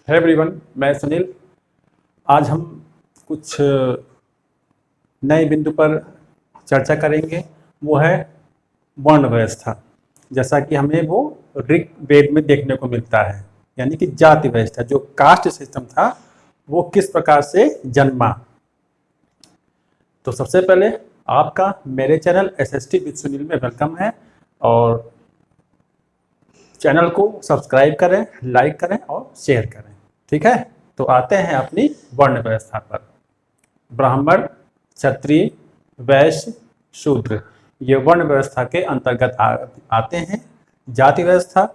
है एवरीवन, मैं सुनील। आज हम कुछ नए बिंदु पर चर्चा करेंगे। वो है वर्ण व्यवस्था, जैसा कि हमें वो ऋग्वेद में देखने को मिलता है, यानी कि जाति व्यवस्था, जो कास्ट सिस्टम था वो किस प्रकार से जन्मा। तो सबसे पहले आपका मेरे चैनल SST विद सुनील में वेलकम है, और चैनल को सब्सक्राइब करें, लाइक करें और शेयर करें। ठीक है, तो आते हैं अपनी वर्ण व्यवस्था पर। ब्राह्मण, क्षत्रिय, वैश्य, शूद्र, ये वर्ण व्यवस्था के अंतर्गत आते हैं। जाति व्यवस्था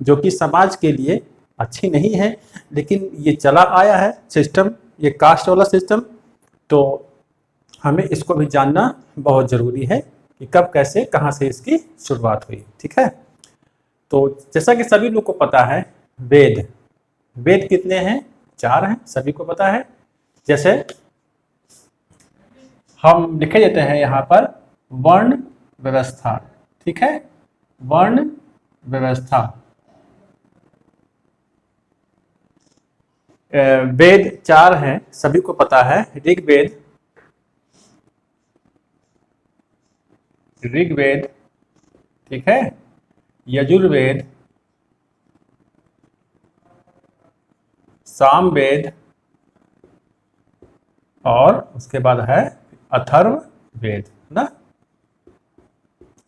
जो कि समाज के लिए अच्छी नहीं है, लेकिन ये चला आया है सिस्टम, ये कास्ट वाला सिस्टम। तो हमें इसको भी जानना बहुत ज़रूरी है कि कब, कैसे, कहाँ से इसकी शुरुआत हुई। ठीक है, तो जैसा कि सभी लोग को पता है, वेद वेद कितने हैं? 4 हैं, सभी को पता है। जैसे हम लिखे देते हैं यहाँ पर वर्ण व्यवस्था। ठीक है, वर्ण व्यवस्था। वेद 4 हैं, सभी को पता है। ऋग्वेद, ठीक है, यजुर्वेद, सामवेद, और उसके बाद है अथर्ववेद ना।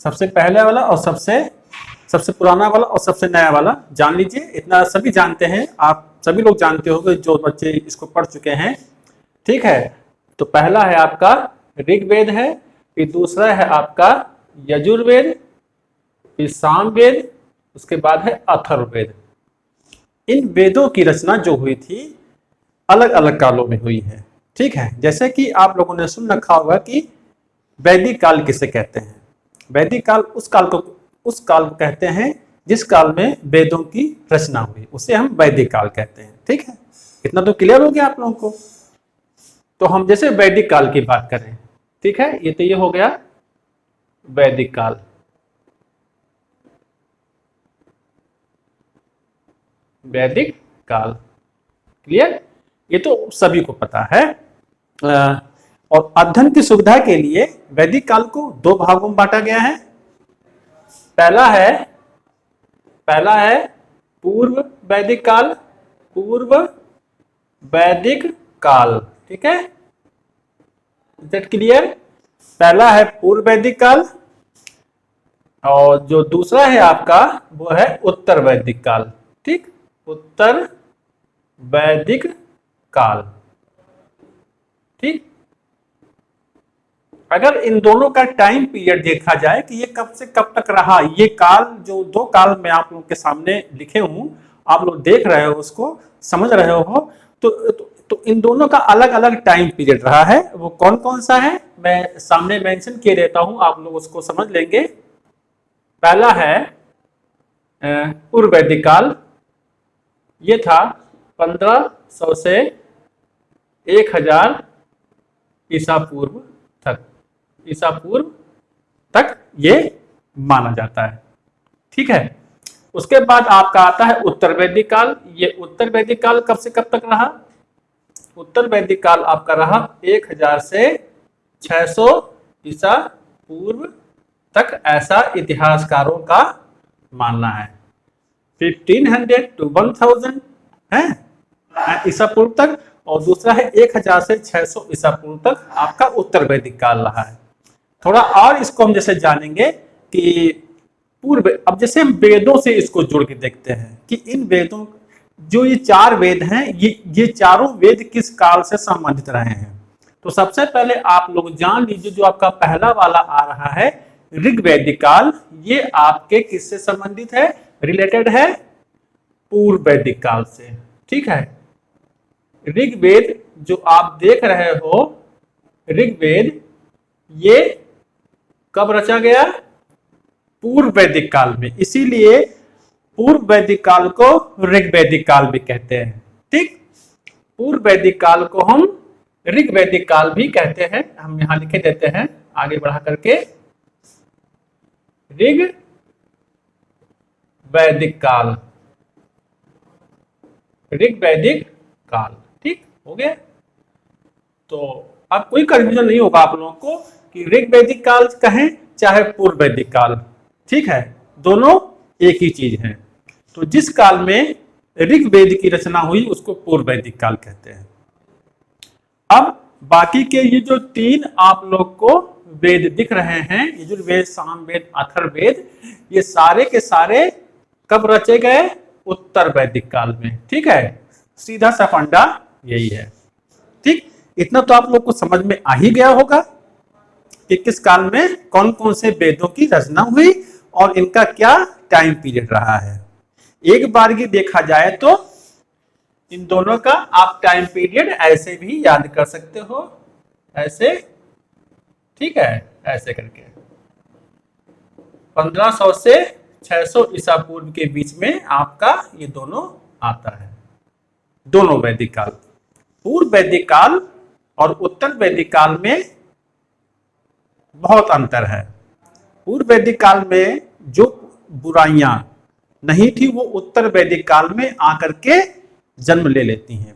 सबसे पहले वाला और सबसे पुराना वाला और सबसे नया वाला जान लीजिए। इतना सभी जानते हैं, आप सभी लोग जानते होंगे जो बच्चे इसको पढ़ चुके हैं। ठीक है, तो पहला है आपका ऋग्वेद है, फिर दूसरा है आपका यजुर्वेद, फिर सामवेद, उसके बाद है अथर्ववेद। इन वेदों की रचना जो हुई थी अलग अलग कालों में हुई है। ठीक है, जैसे कि आप लोगों ने सुन रखा होगा कि वैदिक काल किसे कहते हैं। वैदिक काल उस काल को कहते हैं जिस काल में वेदों की रचना हुई, उसे हम वैदिक काल कहते हैं। ठीक है, इतना तो क्लियर हो गया आप लोगों को। तो हम जैसे वैदिक काल की बात करें, ठीक है, ये तो ये हो गया वैदिक काल। वैदिक काल क्लियर, ये तो सभी को पता है। और अध्ययन की सुविधा के लिए वैदिक काल को 2 भागों में बांटा गया है। पहला है पूर्व वैदिक काल, पूर्व वैदिक काल। ठीक है, दैट क्लियर। पहला है पूर्व वैदिक काल, और जो दूसरा है आपका वो है उत्तर वैदिक काल। ठीक, उत्तर वैदिक काल। ठीक, अगर इन दोनों का टाइम पीरियड देखा जाए कि ये कब से कब तक रहा, ये काल जो 2 काल मैं आप लोगों के सामने लिखे हूं, आप लोग देख रहे हो, उसको समझ रहे हो, तो इन दोनों का अलग अलग टाइम पीरियड रहा है। वो कौन कौन सा है मैं सामने मेंशन किए देता हूं, आप लोग उसको समझ लेंगे। पहला है पूर्व वैदिक काल, ये था 1500 से 1000 ईसा पूर्व तक ये माना जाता है। ठीक है, उसके बाद आपका आता है उत्तर वैदिक काल। ये उत्तर वैदिक काल कब से कब तक रहा? उत्तर वैदिक काल आपका रहा 1000 से 600 ईसा पूर्व तक, ऐसा इतिहासकारों का मानना है। 1500 to 1000 है ईसा पूर्व तक, और दूसरा है 1000 से 600 ईसा पूर्व तक आपका उत्तर वैदिक काल रहा है। थोड़ा और इसको हम जैसे जानेंगे कि पूर्व, अब जैसे हम वेदों से इसको जोड़ के देखते हैं कि इन वेदों, जो ये 4 वेद हैं, ये चारों वेद किस काल से संबंधित रहे हैं। तो सबसे पहले आप लोग जान लीजिए, जो आपका पहला वाला आ रहा है ऋग्वैदिक काल, ये आपके किससे संबंधित है? रिलेटेड है पूर्व वैदिक काल से। ठीक है, ऋग्वेद जो आप देख रहे हो, ऋग्वेद ये कब रचा गया? पूर्व वैदिक काल में, इसीलिए पूर्व वैदिक काल को ऋग्वैदिक काल भी कहते हैं। ठीक, पूर्व वैदिक काल को हम ऋग्वैदिक काल भी कहते हैं। हम यहां लिखे देते हैं आगे बढ़ा करके, ऋग वैदिक काल। ऋग वैदिक काल। ठीक हो गया। तो अब कोई कंफ्यूजन नहीं होगा आप लोगों को कि ऋग वैदिक काल कहें चाहे पूर्व वैदिक काल, ठीक है, दोनों एक ही चीज है। तो जिस काल में ऋग्वेद की रचना हुई उसको पूर्व वैदिक काल कहते हैं। अब बाकी के ये जो तीन आप लोग को वेद दिख रहे हैं, यजुर्वेद, सामवेद, अथर्ववेद, ये सारे के सारे कब रचे गए? उत्तर वैदिक काल में। ठीक है, सीधा सा फंडा यही है। ठीक, इतना तो आप लोग को समझ में आ ही गया होगा कि किस काल में कौन कौन से वेदों की रचना हुई और इनका क्या टाइम पीरियड रहा है। एक बार की देखा जाए तो इन दोनों का आप टाइम पीरियड ऐसे भी याद कर सकते हो, ऐसे, ठीक है, ऐसे करके 1500 से 600 ईसा पूर्व के बीच में आपका ये दोनों आता है, दोनों वैदिक काल। पूर्व वैदिक काल और उत्तर वैदिक काल में बहुत अंतर है। पूर्व वैदिक काल में जो बुराइयां नहीं थी वो उत्तर वैदिक काल में आकर के जन्म ले लेती हैं।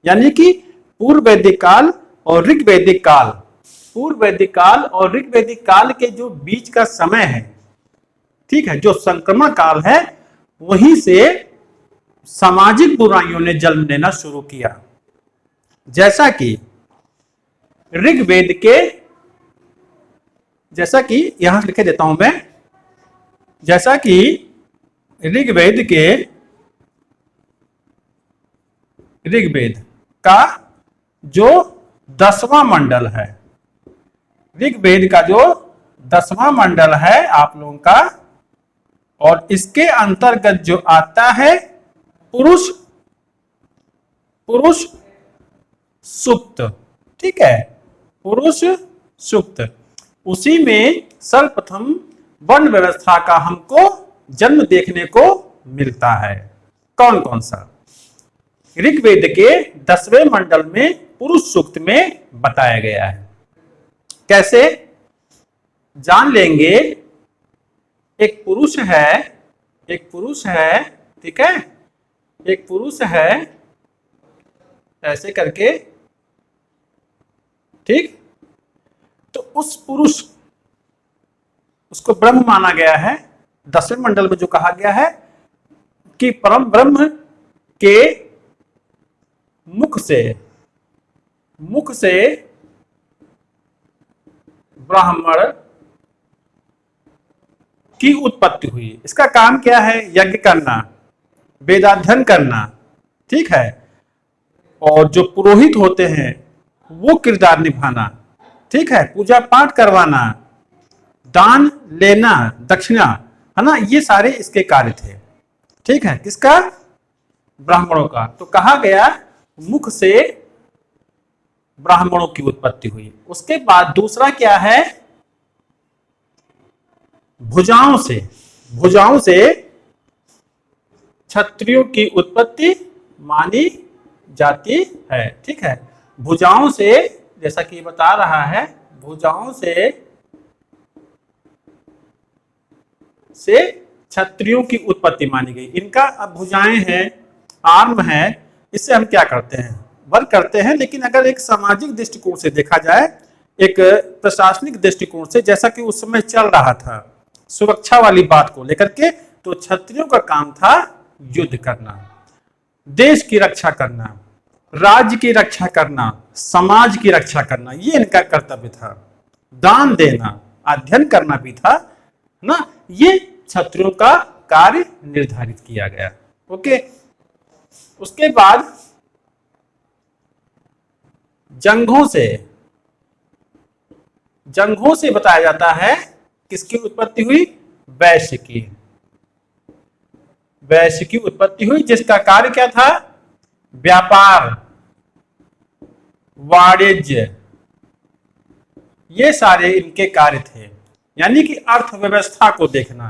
यानी कि पूर्व वैदिक काल और ऋग वैदिक काल, पूर्व वैदिक काल और ऋग वैदिक काल के जो बीच का समय है, ठीक है, जो संक्रमण काल है, वहीं से सामाजिक बुराइयों ने जन्म लेना शुरू किया। जैसा कि ऋग्वेद के, जैसा कि यहां लिखे देता हूं मैं, जैसा कि ऋग्वेद के, ऋग्वेद का जो 10वां मंडल है, ऋग्वेद का जो 10वां मंडल है आप लोगों का, और इसके अंतर्गत जो आता है पुरुष, पुरुष सूक्त, ठीक है, पुरुष सूक्त, उसी में सर्वप्रथम वर्ण व्यवस्था का हमको जन्म देखने को मिलता है। कौन कौन सा? ऋग्वेद के 10वें मंडल में पुरुष सूक्त में बताया गया है। कैसे जान लेंगे? एक पुरुष है, एक पुरुष है, ठीक है, एक पुरुष है, ऐसे करके, ठीक, तो उस पुरुष, उसको ब्रह्म माना गया है। 10वें मंडल में जो कहा गया है कि परम ब्रह्म के मुख से ब्राह्मण की उत्पत्ति हुई। इसका काम क्या है? यज्ञ करना, वेदाध्ययन करना, ठीक है, और जो पुरोहित होते हैं वो किरदार निभाना, ठीक है, पूजा पाठ करवाना, दान लेना, दक्षिणा, है ना, ये सारे इसके कार्य थे। ठीक है, किसका? ब्राह्मणों का। तो कहा गया मुख से ब्राह्मणों की उत्पत्ति हुई। उसके बाद दूसरा क्या है? भुजाओं से, भुजाओं से क्षत्रियों की उत्पत्ति मानी जाती है। ठीक है, भुजाओं से, जैसा कि बता रहा है, भुजाओं से क्षत्रियों की उत्पत्ति मानी गई। इनका अब भुजाएं हैं, आर्म है, इससे हम क्या करते हैं? वर्क करते हैं। लेकिन अगर एक सामाजिक दृष्टिकोण से देखा जाए, एक प्रशासनिक दृष्टिकोण से, जैसा कि उस समय चल रहा था सुरक्षा वाली बात को लेकर के, तो क्षत्रियों का काम था युद्ध करना, देश की रक्षा करना, राज्य की रक्षा करना, समाज की रक्षा करना, ये इनका कर्तव्य था। दान देना, अध्ययन करना भी था ना, ये क्षत्रियों का कार्य निर्धारित किया गया। ओके, उसके बाद जंघों से बताया जाता है किसकी उत्पत्ति हुई? वैश्य की, वैश्य की उत्पत्ति हुई, जिसका कार्य क्या था? व्यापार, वाणिज्य, ये सारे इनके कार्य थे। यानी कि अर्थव्यवस्था को देखना,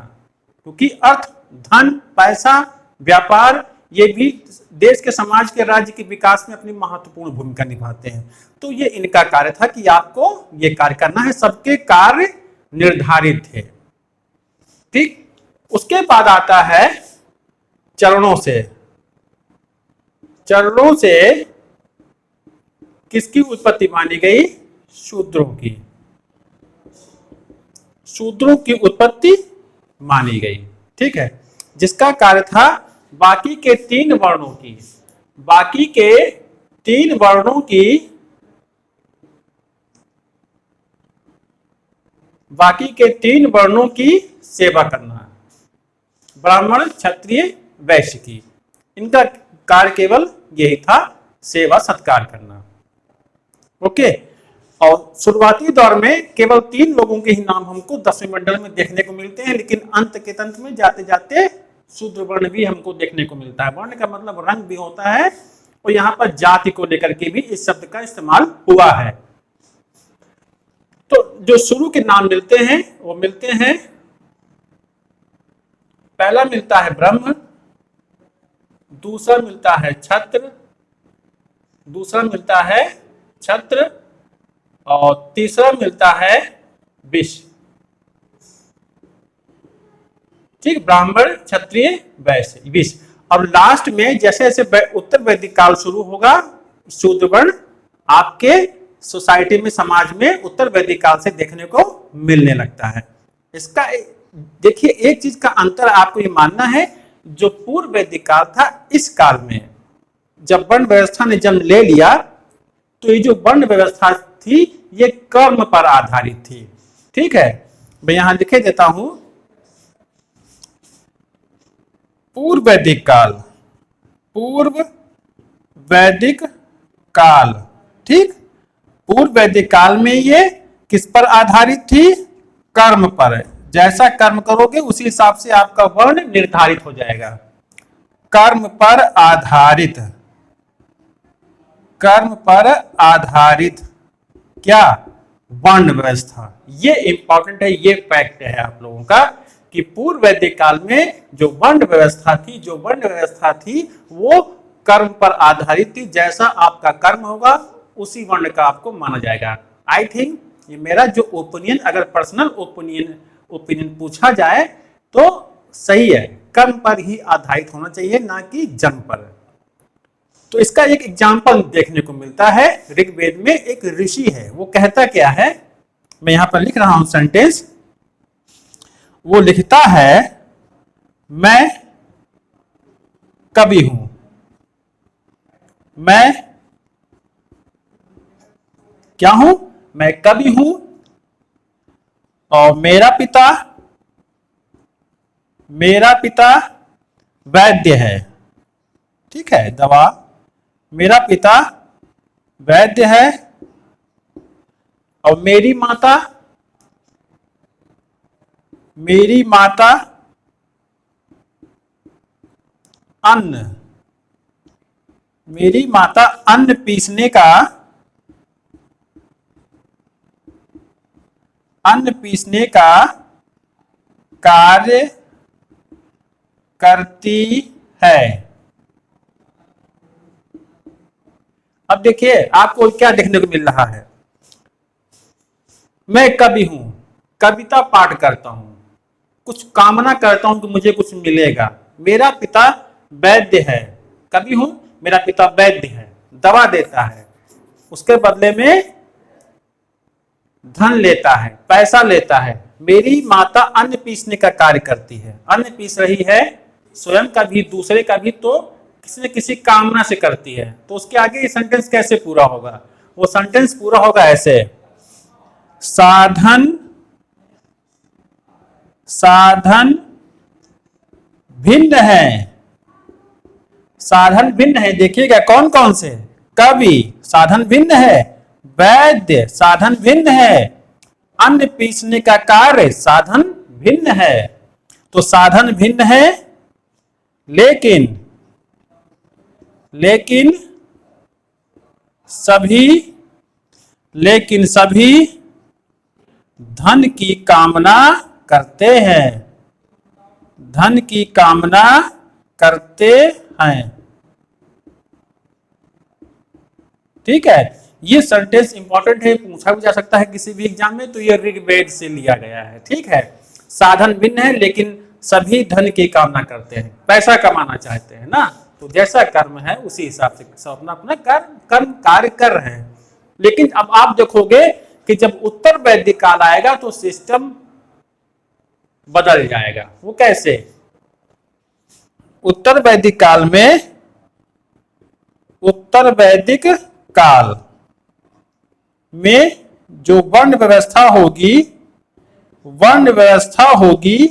क्योंकि अर्थ, धन, पैसा, व्यापार, ये भी देश के, समाज के, राज्य के विकास में अपनी महत्वपूर्ण भूमिका निभाते हैं। तो ये इनका कार्य था कि आपको ये कार्य करना है। सबके कार्य निर्धारित थे। ठीक, उसके बाद आता है चरणों से, चरणों से किसकी उत्पत्ति मानी गई? शूद्रों की। शूद्रों की उत्पत्ति मानी गई। ठीक है, जिसका कार्य था बाकी के 3 वर्णों की, बाकी के 3 वर्णों की, बाकी के 3 वर्णों की सेवा करना, ब्राह्मण क्षत्रिय वैश्य की। इनका कार्य केवल यही था, सेवा सत्कार करना। ओके, और शुरुआती दौर में केवल 3 लोगों के ही नाम हमको 10वें मंडल में देखने को मिलते हैं, लेकिन अंत के तंत में जाते जाते शूद्र वर्ण भी हमको देखने को मिलता है। वर्ण का मतलब रंग भी होता है, और यहाँ पर जाति को लेकर के भी इस शब्द का इस्तेमाल हुआ है। तो जो शुरू के नाम मिलते हैं वो मिलते हैं, पहला मिलता है ब्रह्म, दूसरा मिलता है छत्र, दूसरा मिलता है छत्र, और तीसरा मिलता है विष। ठीक, ब्राह्मण क्षत्रिय वैश्य विष। और लास्ट में जैसे जैसे उत्तर वैदिक काल शुरू होगा, शूद्र वर्ण आपके सोसाइटी में, समाज में उत्तर वैदिक काल से देखने को मिलने लगता है। इसका देखिए एक चीज का अंतर आपको ये मानना है, जो पूर्व वैदिक काल था, इस काल में जब वर्ण व्यवस्था ने जन्म ले लिया, तो ये जो वर्ण व्यवस्था थी ये कर्म पर आधारित थी। ठीक है, मैं यहां लिखे देता हूं, पूर्व वैदिक काल, पूर्व वैदिक काल। ठीक, पूर्व वैदिक काल में ये किस पर आधारित थी? कर्म पर। जैसा कर्म करोगे उसी हिसाब से आपका वर्ण निर्धारित हो जाएगा। कर्म पर आधारित, कर्म पर आधारित क्या? वर्ण व्यवस्था। ये इंपॉर्टेंट है, ये फैक्ट है आप लोगों का कि पूर्व वैदिक काल में जो वर्ण व्यवस्था थी, जो वर्ण व्यवस्था थी वो कर्म पर आधारित थी। जैसा आपका कर्म होगा उसी वर्ण का आपको माना जाएगा। आई थिंक ये मेरा जो ओपिनियन, अगर पर्सनल ओपिनियन पूछा जाए तो सही है, कर्म पर ही आधारित होना चाहिए, ना कि जन्म पर। तो इसका एक एग्जाम्पल देखने को मिलता है, ऋग्वेद में एक ऋषि है, वो कहता क्या है, मैं यहां पर लिख रहा हूं सेंटेंस। वो लिखता है, मैं कवि हूं, मैं क्या हूं? मैं कवि हूं, और मेरा पिता वैद्य है। ठीक है, दवा, मेरा पिता वैद्य है, और मेरी माता अन्न, मेरी माता अन्न पीसने का कार्य करती है। अब देखिए आपको क्या देखने को मिल रहा है, मैं कवि हूं, कविता पाठ करता हूं, कुछ कामना करता हूं कि मुझे कुछ मिलेगा। मेरा पिता वैद्य है, कवि हूं, मेरा पिता वैद्य है, दवा देता है, उसके बदले में धन लेता है, पैसा लेता है। मेरी माता अन्न पीसने का कार्य करती है, अन्न पीस रही है, स्वयं का भी दूसरे का भी, तो किसी न किसी कामना से करती है। तो उसके आगे ये सेंटेंस कैसे पूरा होगा? वो सेंटेंस पूरा होगा ऐसे, साधन भिन्न है, साधन भिन्न है। देखिएगा कौन कौन से, कवि साधन भिन्न है, वैद्य साधन भिन्न है, अन्न पीसने का कार्य साधन भिन्न है। तो साधन भिन्न है, लेकिन सभी धन की कामना करते हैं, धन की कामना करते हैं। ठीक है, ये सेंटेंस इंपॉर्टेंट है, पूछा भी जा सकता है किसी भी एग्जाम में, तो ये ऋग्वेद से लिया गया है। ठीक है, साधन भिन्न है लेकिन सभी धन की कामना करते हैं, पैसा कमाना चाहते हैं ना, तो जैसा कर्म है उसी हिसाब से सब अपना अपना कर्म कार्य कर रहे हैं। लेकिन अब आप देखोगे कि जब उत्तर वैदिक काल आएगा तो सिस्टम बदल जाएगा। वो कैसे? उत्तर वैदिक काल में जो वर्ण व्यवस्था होगी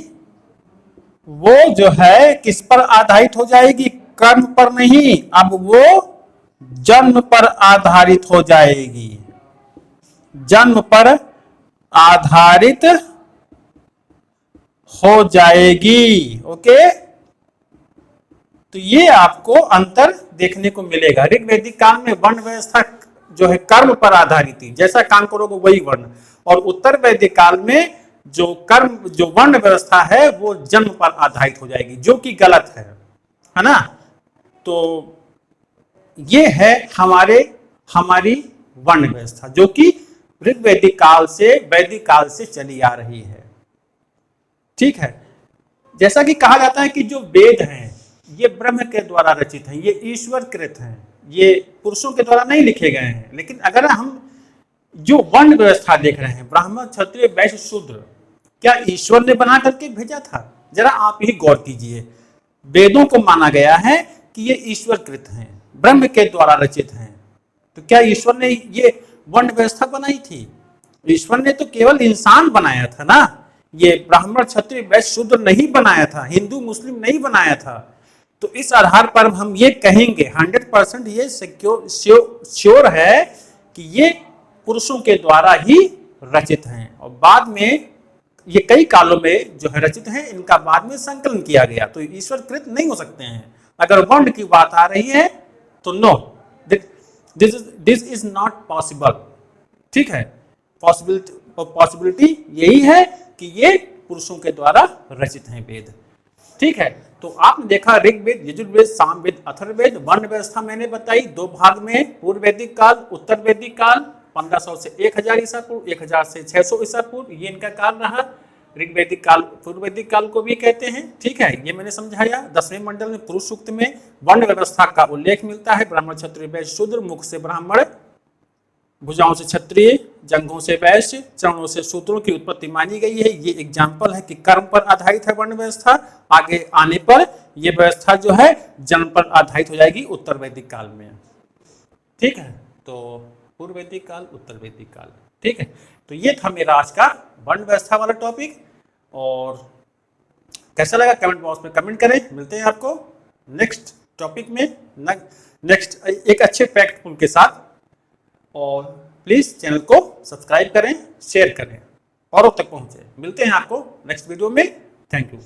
वो जो है किस पर आधारित हो जाएगी? कर्म पर नहीं, अब वो जन्म पर आधारित हो जाएगी। जन्म पर आधारित हो जाएगी। ओके, तो ये आपको अंतर देखने को मिलेगा। ऋग्वैदिक काल में वर्ण व्यवस्था जो है कर्म पर आधारित थी, जैसा काम करोगे वही वर्ण, और उत्तर वैदिक काल में जो वर्ण व्यवस्था है वो जन्म पर आधारित हो जाएगी, जो कि गलत है ना। तो ये है हमारी वर्ण व्यवस्था जो कि ऋग्वैदिक काल से वैदिक काल से चली आ रही है। ठीक है, जैसा कि कहा जाता है कि जो वेद हैं ये ब्रह्म के द्वारा रचित हैं, ये ईश्वर कृत हैं, ये पुरुषों के द्वारा नहीं लिखे गए हैं। लेकिन अगर हम जो वर्ण व्यवस्था देख रहे हैं, ब्राह्मण क्षत्रिय वैश्य शूद्र, क्या ईश्वर ने बना करके भेजा था? जरा आप ही गौर कीजिए। वेदों को माना गया है कि ये ईश्वर कृत हैं, ब्रह्म के द्वारा रचित हैं, तो क्या ईश्वर ने ये वर्ण व्यवस्था बनाई थी? ईश्वर ने तो केवल इंसान बनाया था ना, ये ब्राह्मण क्षत्रिय वैश्य शूद्र नहीं बनाया था, हिंदू मुस्लिम नहीं बनाया था। तो इस आधार पर हम ये कहेंगे 100% ये श्योर है कि ये पुरुषों के द्वारा ही रचित हैं, और बाद में ये कई कालों में जो है रचित हैं, इनका बाद में संकलन किया गया, तो ईश्वर कृत नहीं हो सकते हैं। अगर वर्ण की बात आ रही है तो no, this is not possible. ठीक है, पॉसिबिलिटी यही है कि ये पुरुषों के द्वारा रचित हैं वेद। ठीक है, तो आपने देखा ऋग्वेद, यजुर्वेद, सामवेद, अथर्ववेद। वर्ण व्यवस्था मैंने बताई दो भाग में, पूर्व वैदिक काल, उत्तर वैदिक काल, 1500 से 1000 ईसा पूर्व, 1000 से 600 ईसा पूर्व, ये इनका काल रहा। ऋग्वैदिक काल पूर्व वैदिक काल को भी कहते हैं। ठीक है, ये मैंने समझाया। 10वें मंडल में पुरुष सूक्त में वर्ण व्यवस्था का उल्लेख मिलता है। ब्राह्मण क्षत्रिय वैश्य शूद्र, मुख से ब्राह्मण, भुजाओं से क्षत्रिय, जंघों से वैश्य, चरणों से शूद्रों की उत्पत्ति मानी गई है। ये एग्जाम्पल है कि कर्म पर आधारित है वर्ण व्यवस्था। आगे आने पर यह व्यवस्था जो है जन्म पर आधारित हो जाएगी उत्तर वैदिक काल में। ठीक है, तो पूर्व वैदिक काल, उत्तर वैदिक काल। ठीक है, तो ये था मेरा आज का वर्ण व्यवस्था वाला टॉपिक। और कैसा लगा कमेंट बॉक्स में कमेंट करें। मिलते हैं आपको नेक्स्ट टॉपिक में, नेक्स्ट एक अच्छे फैक्ट के साथ। और प्लीज चैनल को सब्सक्राइब करें, शेयर करें, औरों तक पहुंचे। मिलते हैं आपको नेक्स्ट वीडियो में। Thank you.